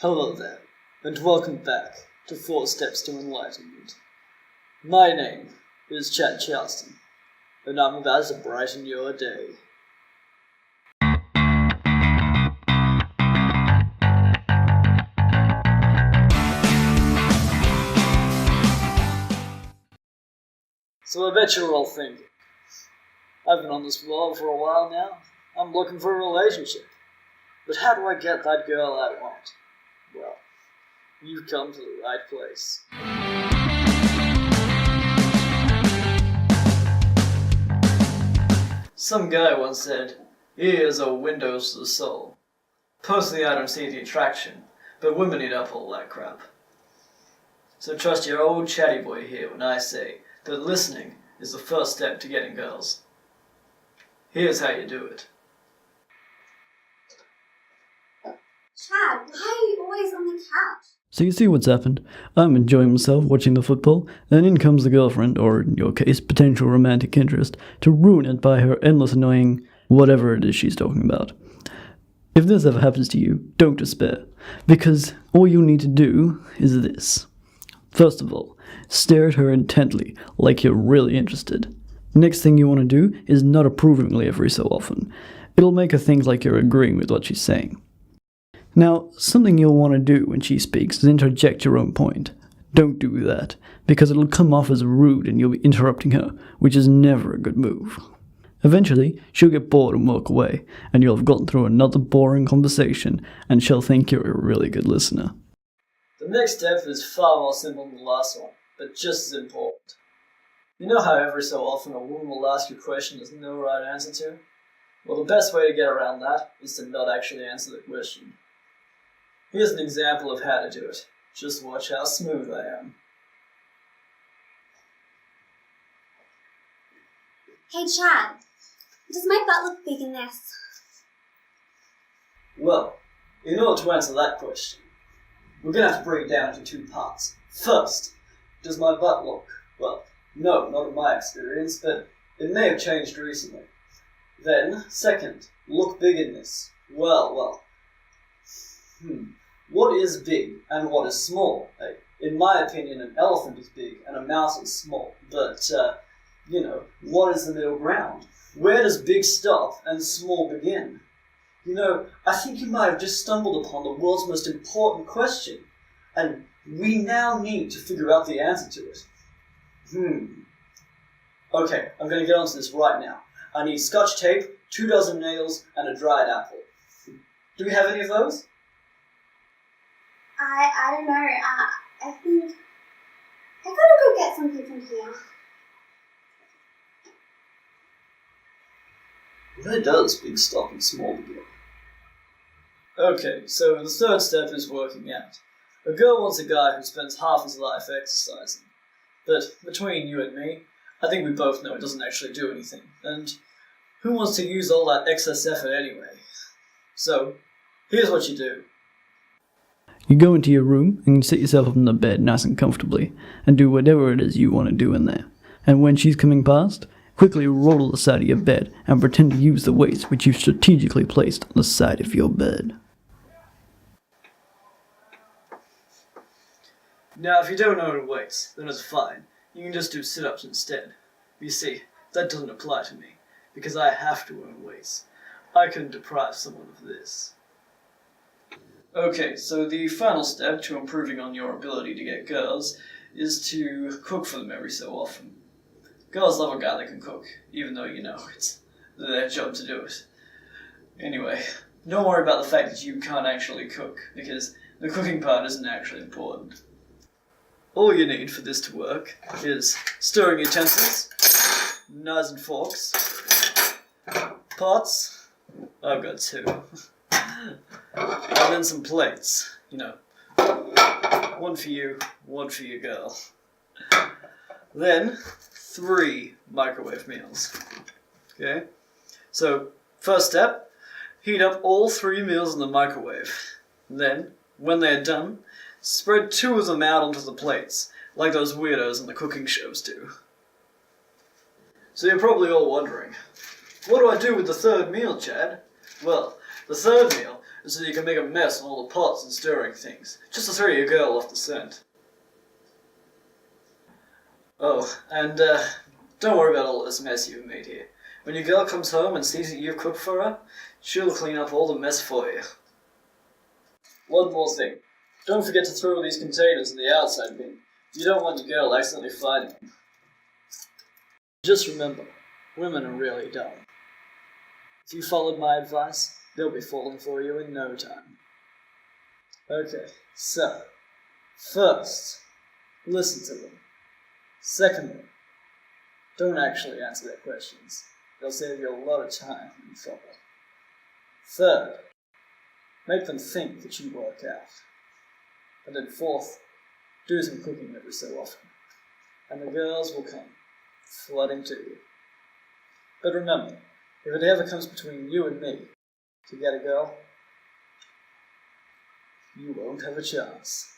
Hello there, and welcome back to 4 Steps to Enlightenment. My name is Chad Charleston, and I'm about to brighten your day. So I bet you're all thinking, I've been on this world for a while now, I'm looking for a relationship. But how do I get that girl I want? Well, you've come to the right place. Some guy once said, ears are windows to the soul. Personally, I don't see the attraction, but women eat up all that crap. So trust your old chatty boy here when I say that listening is the first step to getting girls. Here's how you do it. Chad, why are you always on the couch? So you see what's happened. I'm enjoying myself watching the football, and in comes the girlfriend, or in your case, potential romantic interest, to ruin it by her endless annoying whatever it is she's talking about. If this ever happens to you, don't despair, because all you need to do is this. First of all, stare at her intently, like you're really interested. Next thing you want to do is nod approvingly every so often. It'll make her think like you're agreeing with what she's saying. Now, something you'll want to do when she speaks is interject your own point. Don't do that, because it'll come off as rude and you'll be interrupting her, which is never a good move. Eventually, she'll get bored and walk away, and you'll have gotten through another boring conversation, and she'll think you're a really good listener. The next step is far more simple than the last one, but just as important. You know how every so often a woman will ask you a question there's no right answer to? Well, the best way to get around that is to not actually answer the question. Here's an example of how to do it. Just watch how smooth I am. Hey Chad, does my butt look big in this? Well, in order to answer that question, we're going to have to break it down into 2 parts. First, does my butt look, well, no, not in my experience, but it may have changed recently. Then, second, look big in this. Well. What is big and what is small? In my opinion, an elephant is big and a mouse is small. But, what is the middle ground? Where does big stop and small begin? I think you might have just stumbled upon the world's most important question. And we now need to figure out the answer to it. Okay, I'm going to get onto this right now. I need scotch tape, 2 dozen nails, and a dried apple. Do we have any of those? I don't know. I think I gotta go get something from here. Where does big stop and small begin? Okay, so the third step is working out. A girl wants a guy who spends half his life exercising. But between you and me, I think we both know it doesn't actually do anything. And who wants to use all that excess effort anyway? So, here's what you do. You go into your room and sit yourself up in the bed nice and comfortably, and do whatever it is you want to do in there. And when she's coming past, quickly roll to the side of your bed and pretend to use the weights which you've strategically placed on the side of your bed. Now, if you don't know the weights, then it's fine. You can just do sit-ups instead. You see, that doesn't apply to me, because I have to own weights. I couldn't deprive someone of this. Okay, so the final step to improving on your ability to get girls is to cook for them every so often. Girls love a guy that can cook, even though, it's their job to do it. Anyway, don't worry about the fact that you can't actually cook, because the cooking part isn't actually important. All you need for this to work is stirring utensils, knives and forks, pots, I've got 2, and then some plates, 1 for you, 1 for your girl. Then, 3 microwave meals. Okay? So, first step, heat up all 3 meals in the microwave. Then, when they're done, spread 2 of them out onto the plates, like those weirdos in the cooking shows do. So you're probably all wondering, what do I do with the 3rd meal, Chad? Well, the 3rd meal so you can make a mess on all the pots and stirring things, just to throw your girl off the scent. Oh, and don't worry about all this mess you've made here. When your girl comes home and sees that you've cooked for her, she'll clean up all the mess for you. One more thing. Don't forget to throw these containers in the outside bin. You don't want your girl accidentally finding them. Just remember, women are really dumb. If you followed my advice, they'll be falling for you in no time. Okay, so, first, listen to them. Secondly, don't actually answer their questions. They'll save you a lot of time and trouble. Third, make them think that you work out. And then fourth, do some cooking every so often. And the girls will come flooding to you. But remember, if it ever comes between you and me to get a girl, you won't have a chance.